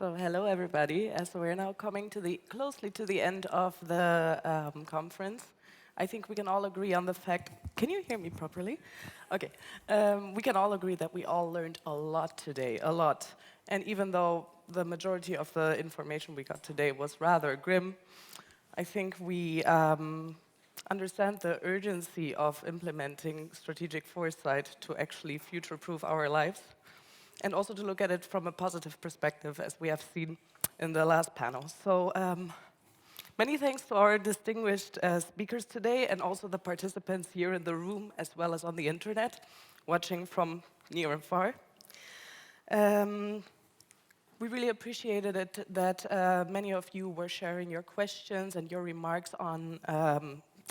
So hello, everybody. As we're now coming closely to the end of the conference, I think we can all agree on the fact. Can you hear me properly? Okay. We can all agree that we all learned a lot today, a lot. And even though the majority of the information we got today was rather grim, I think we understand the urgency of implementing strategic foresight to actually future-proof our lives, and also to look at it from a positive perspective, as we have seen in the last panel. So many thanks to our distinguished speakers today, and also the participants here in the room, as well as on the internet, watching from near and far. We really appreciated it that many of you were sharing your questions and your remarks on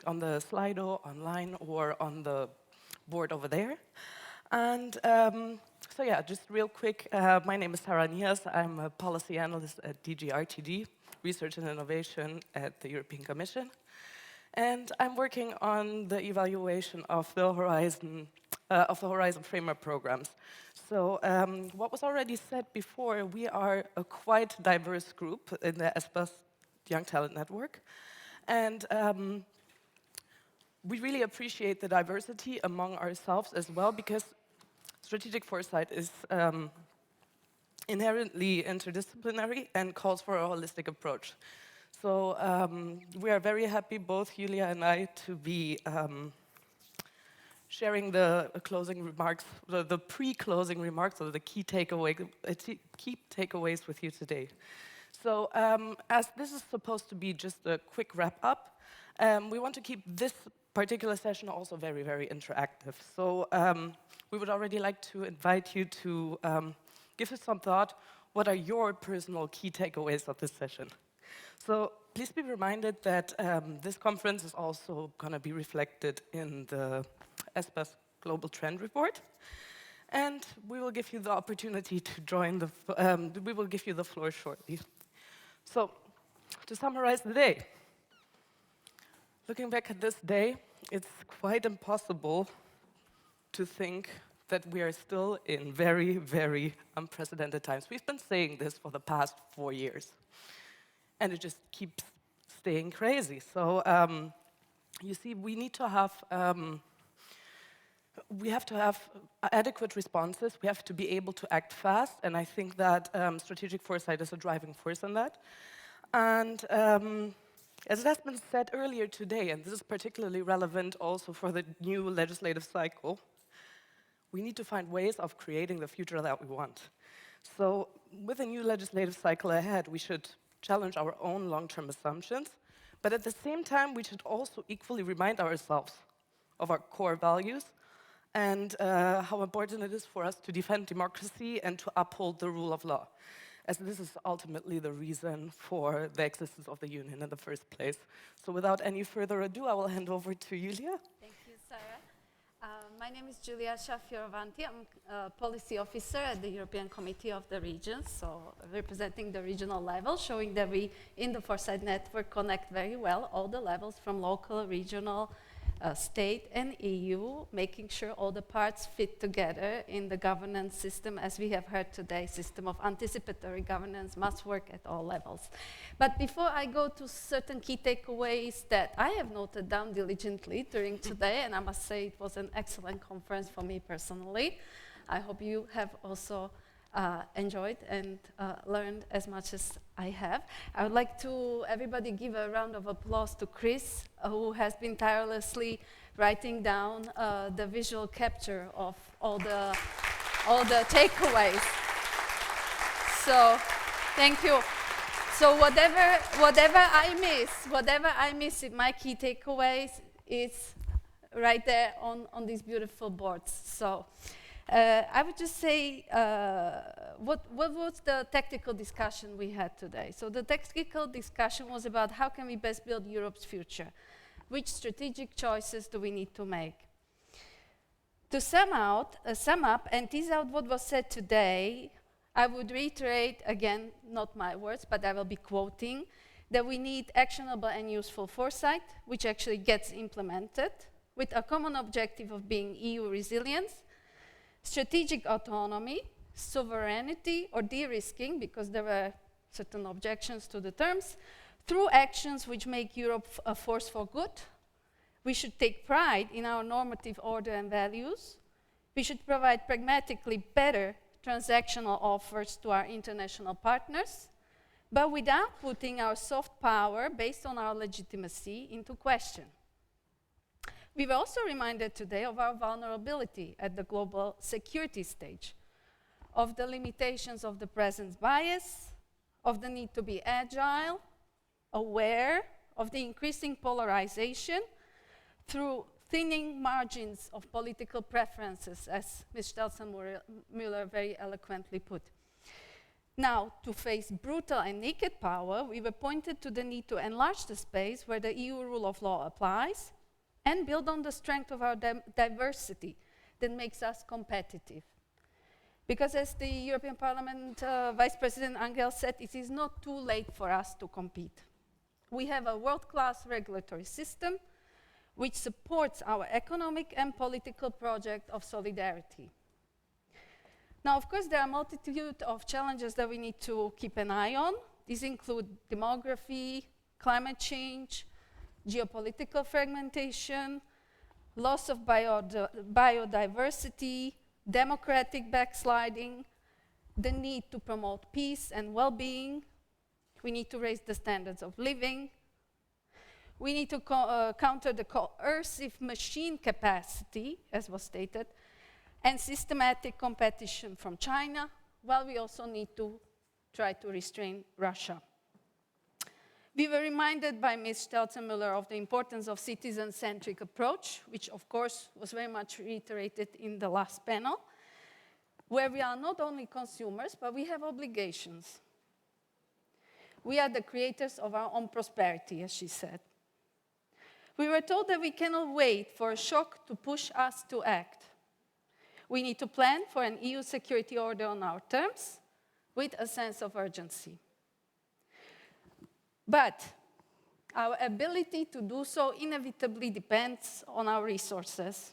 the Slido, online, or on the board over there. And so yeah, just real quick, my name is Sarah Nias. I'm a policy analyst at DG RTD, Research and Innovation at the European Commission. And I'm working on the evaluation of the Horizon framework programs. So what was already said before, we are a quite diverse group in the ESPAS Young Talent Network. And we really appreciate the diversity among ourselves as well, because strategic foresight is inherently interdisciplinary and calls for a holistic approach. So we are very happy, both Julia and I, to be sharing the closing remarks, the pre-closing remarks, or the key takeaways with you today. So as this is supposed to be just a quick wrap-up, we want to keep this particular session also very, very interactive. So we would already like to invite you to give us some thought. What are your personal key takeaways of this session? So please be reminded that this conference is also going to be reflected in the ESPAS Global Trend Report. And we will give you the opportunity to join we will give you the floor shortly. So to summarize the day, looking back at this day, it's quite impossible to think that we are still in very, very unprecedented times. We've been saying this for the past 4 years, and it just keeps staying crazy. So you see, we have to have adequate responses. We have to be able to act fast, and I think that strategic foresight is a driving force in that. And as it has been said earlier today, and this is particularly relevant also for the new legislative cycle, we need to find ways of creating the future that we want. So with a new legislative cycle ahead, we should challenge our own long-term assumptions, but at the same time, we should also equally remind ourselves of our core values and how important it is for us to defend democracy and to uphold the rule of law, as this is ultimately the reason for the existence of the Union in the first place. So without any further ado, I will hand over to Julia. Thank you, Sarah. My name is Giulia Fioravanti. I'm a policy officer at the European Committee of the Regions, so representing the regional level, showing that we, in the Foresight Network, connect very well all the levels from local, regional, state and EU, making sure all the parts fit together in the governance system. As we have heard today, system of anticipatory governance must work at all levels. But before I go to certain key takeaways that I have noted down diligently during today, and I must say it was an excellent conference for me personally. I hope you have also enjoyed and learned as much as I have. I would like to everybody give a round of applause to Chris, who has been tirelessly writing down the visual capture of all the takeaways. So thank you. So whatever I miss in my key takeaways, it's right there on these beautiful boards. So. I would just say, what was the tactical discussion we had today? So the tactical discussion was about how can we best build Europe's future? Which strategic choices do we need to make? To sum up and tease out what was said today, I would reiterate, again, not my words, but I will be quoting, that we need actionable and useful foresight, which actually gets implemented, with a common objective of being EU resilience, strategic autonomy, sovereignty or de-risking, because there were certain objections to the terms, through actions which make Europe a force for good. We should take pride in our normative order and values. We should provide pragmatically better transactional offers to our international partners, but without putting our soft power based on our legitimacy into question. We were also reminded today of our vulnerability at the global security stage, of the limitations of the presence bias, of the need to be agile, aware of the increasing polarization through thinning margins of political preferences, as Ms. Stelzen-Müller very eloquently put. Now, to face brutal and naked power, we were pointed to the need to enlarge the space where the EU rule of law applies and build on the strength of our diversity that makes us competitive. Because as the European Parliament Vice President Angel said, it is not too late for us to compete. We have a world-class regulatory system which supports our economic and political project of solidarity. Now, of course, there are a multitude of challenges that we need to keep an eye on. These include demography, climate change, geopolitical fragmentation, loss of biodiversity, democratic backsliding, the need to promote peace and well-being. We need to raise the standards of living. We need to counter the coercive machine capacity, as was stated, and systematic competition from China, while we also need to try to restrain Russia. We were reminded by Ms. Stelzen-Müller of the importance of citizen-centric approach, which of course was very much reiterated in the last panel, where we are not only consumers, but we have obligations. We are the creators of our own prosperity, as she said. We were told that we cannot wait for a shock to push us to act. We need to plan for an EU security order on our terms with a sense of urgency. But our ability to do so inevitably depends on our resources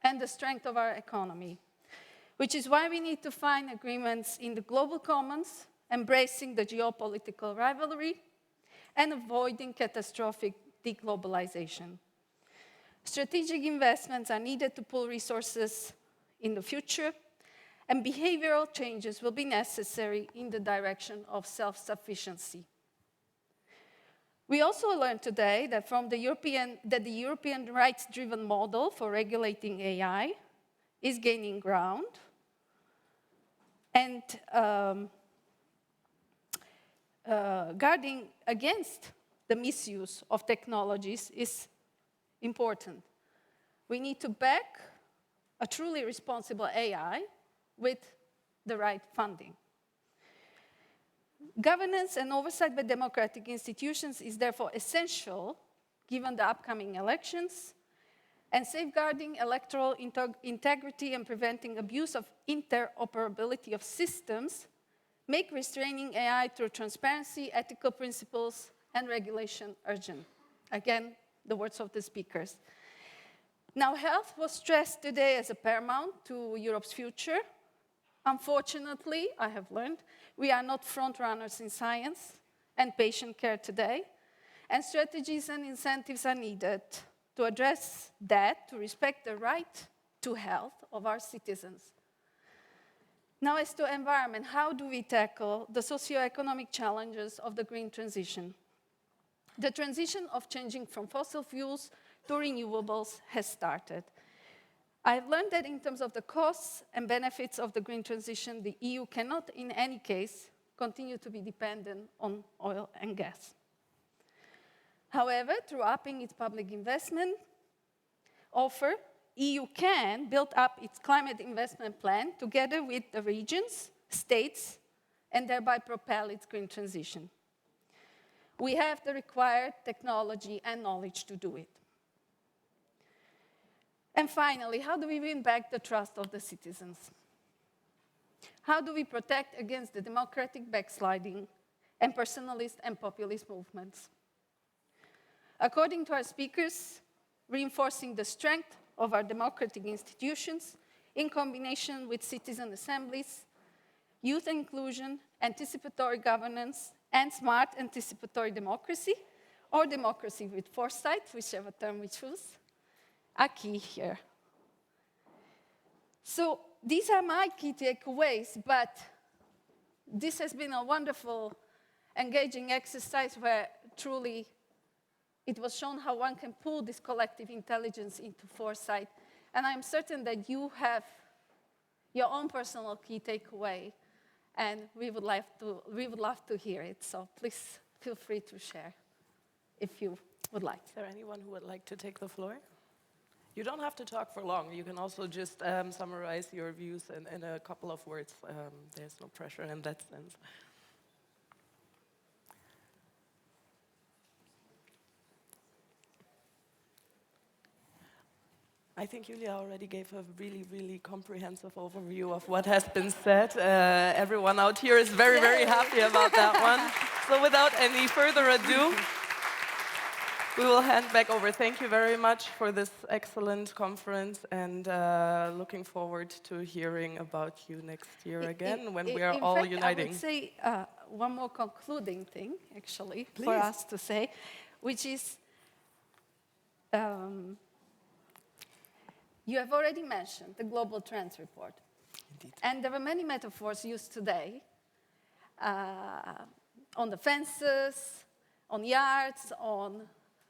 and the strength of our economy, which is why we need to find agreements in the global commons, embracing the geopolitical rivalry and avoiding catastrophic deglobalization. Strategic investments are needed to pull resources in the future, and behavioral changes will be necessary in the direction of self-sufficiency. We also learned today that the European rights-driven model for regulating AI is gaining ground, and guarding against the misuse of technologies is important. We need to back a truly responsible AI with the right funding. Governance and oversight by democratic institutions is therefore essential given the upcoming elections, and safeguarding electoral integrity and preventing abuse of interoperability of systems make restraining AI through transparency, ethical principles, and regulation urgent. Again, the words of the speakers. Now, health was stressed today as a paramount to Europe's future. Unfortunately, I have learned, we are not front runners in science and patient care today, and strategies and incentives are needed to address that, to respect the right to health of our citizens. Now, as to environment, how do we tackle the socioeconomic challenges of the green transition? The transition of changing from fossil fuels to renewables has started. I've learned that in terms of the costs and benefits of the green transition, the EU cannot, in any case, continue to be dependent on oil and gas. However, through upping its public investment offer, EU can build up its climate investment plan together with the regions, states, and thereby propel its green transition. We have the required technology and knowledge to do it. And finally, how do we win back the trust of the citizens? How do we protect against the democratic backsliding and personalist and populist movements? According to our speakers, reinforcing the strength of our democratic institutions in combination with citizen assemblies, youth inclusion, anticipatory governance, and smart anticipatory democracy, or democracy with foresight, whichever term we choose, are key here. So these are my key takeaways, but this has been a wonderful, engaging exercise where truly it was shown how one can pull this collective intelligence into foresight. And I'm certain that you have your own personal key takeaway, and we would love to hear it. So please feel free to share if you would like. Is there anyone who would like to take the floor? You don't have to talk for long. You can also just summarize your views in a couple of words. There's no pressure in that sense. I think Julia already gave a really, really comprehensive overview of what has been said. Everyone out here is very, very happy about that one. So without any further ado, we will hand back over. Thank you very much for this excellent conference, and looking forward to hearing about you next year again when we are all uniting. I would say one more concluding thing, actually, Please. for us to say, which is you have already mentioned the Global Trends Report. Indeed. And there are many metaphors used today on the fences, on yards, on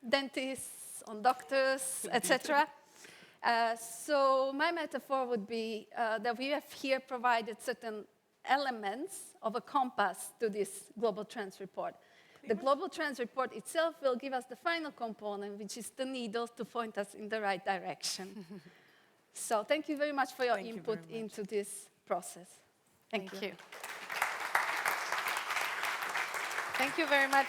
dentists, on doctors, etc. So my metaphor would be that we have here provided certain elements of a compass to this Global Trends Report. The Global Trends Report itself will give us the final component, which is the needle to point us in the right direction. So thank you very much for your input into this process. Thank you. Thank you very much.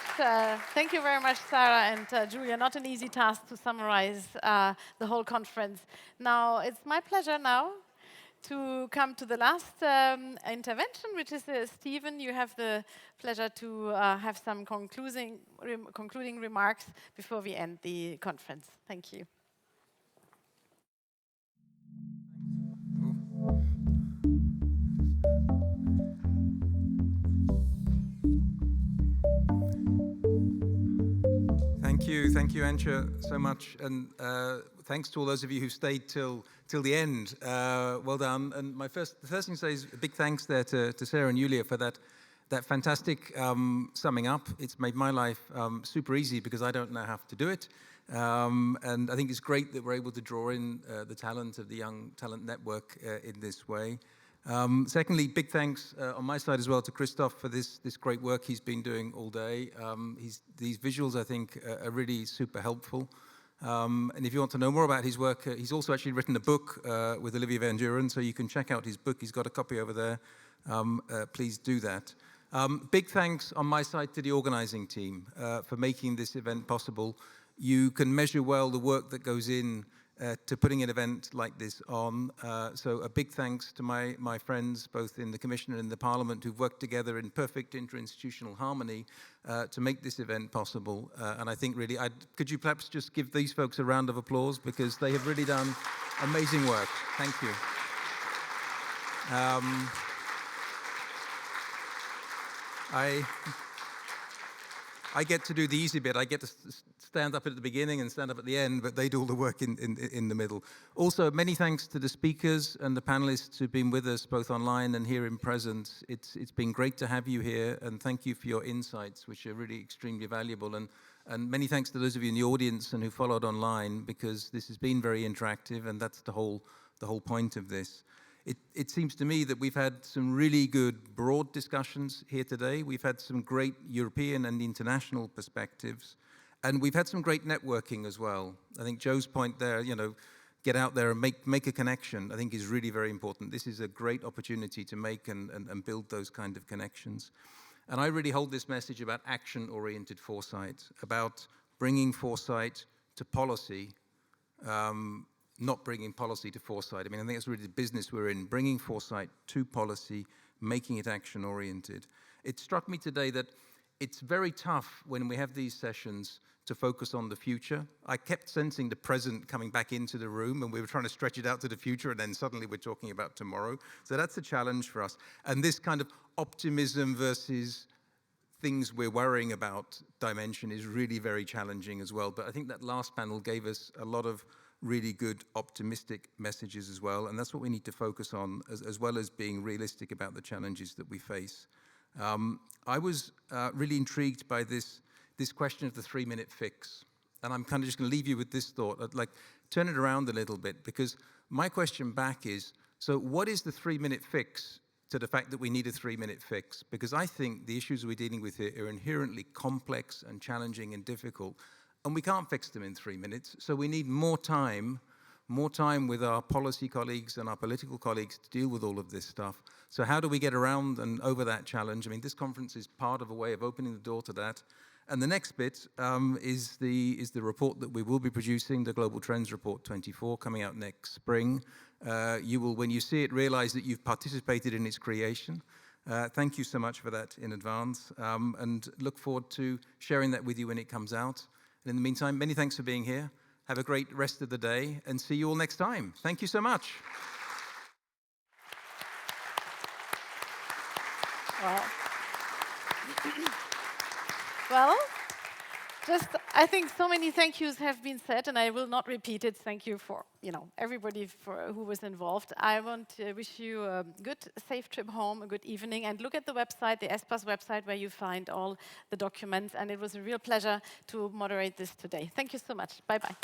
Thank you very much, Sarah and Julia. Not an easy task to summarize the whole conference. Now, it's my pleasure now to come to the last intervention, which is Stephen. You have the pleasure to have some concluding remarks before we end the conference. Thank you. Thank you, Antje, so much, and thanks to all those of you who stayed till the end. Well done. And the first thing to say is a big thanks there to Sarah and Julia for that fantastic summing up. It's made my life super easy because I don't now have to do it. And I think it's great that we're able to draw in the talent of the Young Talent Network in this way. Secondly, big thanks on my side as well to Christoph for this great work he's been doing all day. These visuals, I think, are really super helpful. And if you want to know more about his work, he's also actually written a book with Olivier Van Duren, so you can check out his book. He's got a copy over there. Please do that. Big thanks on my side to the organizing team for making this event possible. You can measure well the work that goes in to putting an event like this on. So a big thanks to my friends, both in the Commission and in the Parliament, who've worked together in perfect interinstitutional harmony to make this event possible. And I think really, could you perhaps just give these folks a round of applause, because they have really done amazing work. Thank you. I get to do the easy bit. I get to stand up at the beginning and stand up at the end, but they do all the work in the middle. Also, many thanks to the speakers and the panelists who've been with us both online and here in presence. It's been great to have you here, and thank you for your insights, which are really extremely valuable. And many thanks to those of you in the audience and who followed online, because this has been very interactive, and that's the whole point of this. It seems to me that we've had some really good broad discussions here today. We've had some great European and international perspectives, and we've had some great networking as well. I think Joe's point there, get out there and make a connection, I think is really very important. This is a great opportunity to make and build those kind of connections. And I really hold this message about action-oriented foresight, about bringing foresight to policy, not bringing policy to foresight. I mean, I think that's really the business we're in, bringing foresight to policy, making it action-oriented. It struck me today that it's very tough when we have these sessions to focus on the future. I kept sensing the present coming back into the room, and we were trying to stretch it out to the future, and then suddenly we're talking about tomorrow. So that's a challenge for us. And this kind of optimism versus things we're worrying about dimension is really very challenging as well. But I think that last panel gave us a lot of really good optimistic messages as well, and that's what we need to focus on, as well as being realistic about the challenges that we face. I was really intrigued by this question of the 3-minute fix, and I'm kind of just going to leave you with this thought. I'd like turn it around a little bit, because my question back is, so what is the 3-minute fix to the fact that we need a 3-minute fix? Because I think the issues we're dealing with here are inherently complex and challenging and difficult, and we can't fix them in 3 minutes. So we need more time with our policy colleagues and our political colleagues to deal with all of this stuff. So how do we get around and over that challenge? I mean, this conference is part of a way of opening the door to that. And the next bit is the report that we will be producing, the Global Trends Report 24, coming out next spring. You will, when you see it, realize that you've participated in its creation. Thank you so much for that in advance, and look forward to sharing that with you when it comes out. And in the meantime, many thanks for being here. Have a great rest of the day, and see you all next time. Thank you so much. Well, I think so many thank yous have been said, and I will not repeat it. Thank you for, everybody who was involved. I want to wish you a good, safe trip home, a good evening, and look at the website, the ESPAS website, where you find all the documents. And it was a real pleasure to moderate this today. Thank you so much. Bye-bye.